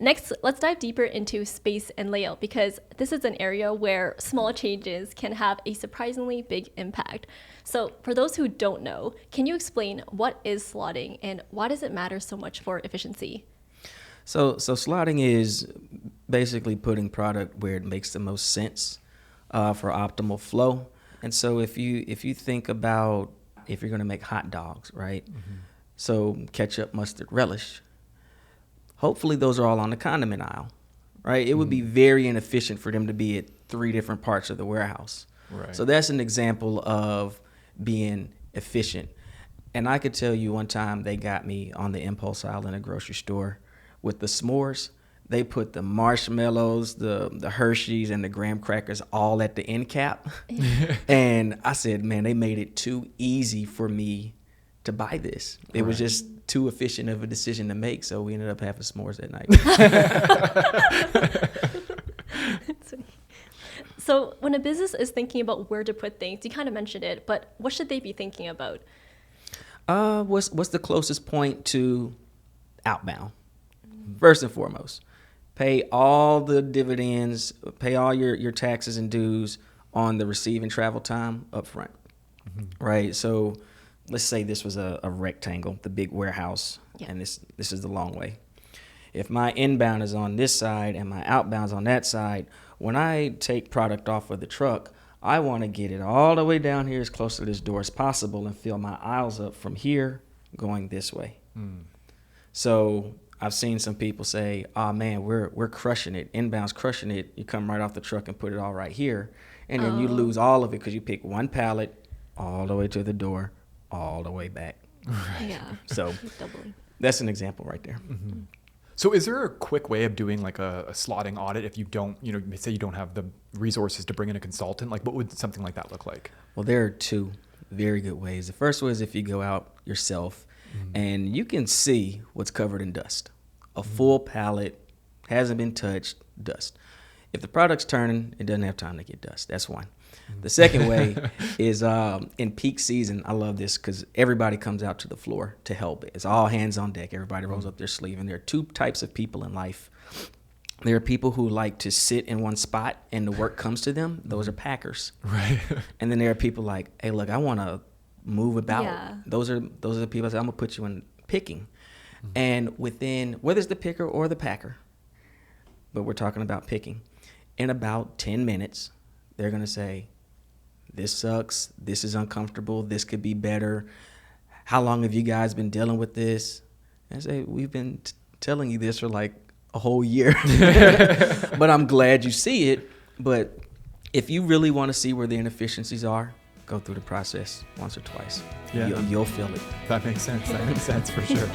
Next, let's dive deeper into space and layout because this is an area where small changes can have a surprisingly big impact. So for those who don't know, can you explain what is slotting and why does it matter so much for efficiency? So slotting is basically putting product where it makes the most sense for optimal flow. And so if you think about if you're going to make hot dogs, right? Mm-hmm. So ketchup, mustard, relish. Hopefully those are all on the condiment aisle, right? It would be very inefficient for them to be at 3 different parts of the warehouse. Right. So that's an example of being efficient. And I could tell you one time they got me on the impulse aisle in a grocery store with the s'mores. They put the marshmallows, the Hershey's, and the graham crackers all at the end cap. And I said, man, they made it too easy for me to buy this. It was just too efficient of a decision to make, so we ended up having s'mores that night. So when a business is thinking about where to put things, you kind of mentioned it, but what should they be thinking about? What's the closest point to outbound? First and foremost, pay all the dividends, pay all your taxes and dues on the receiving travel time up front, right? So let's say this was a rectangle, the big warehouse, and this is the long way. If my inbound is on this side and my outbound's on that side, when I take product off of the truck, I want to get it all the way down here as close to this door as possible and fill my aisles up from here going this way. So I've seen some people say, oh man, we're crushing it. Inbound's crushing it. You come right off the truck and put it all right here. And then you lose all of it because you pick one pallet all the way to the door, all the way back. Right. Yeah. So that's an example right there. Mm-hmm. So is there a quick way of doing like a slotting audit if you don't, say you don't have the resources to bring in a consultant? Like what would something like that look like? Well, there are 2 very good ways. The first one is if you go out yourself and you can see what's covered in dust. A full pallet, hasn't been touched, dust. If the product's turning, it doesn't have time to get dust. That's one. The second way is in peak season. I love this because everybody comes out to the floor to help. It's all hands on deck. Everybody rolls up their sleeve. And there are 2 types of people in life. There are people who like to sit in one spot and the work comes to them. Those are packers. Right. And then there are people like, hey, look, I want to move about. Yeah. Those are the people that say, I'm going to put you in picking. And within, whether it's the picker or the packer, but we're talking about picking, in about 10 minutes, they're going to say, this sucks, this is uncomfortable, this could be better. How long have you guys been dealing with this? And I say, we've been telling you this for like a whole year. But I'm glad you see it. But if you really want to see where the inefficiencies are, go through the process once or twice. Yeah. You'll feel it. That makes sense. That makes sense for sure.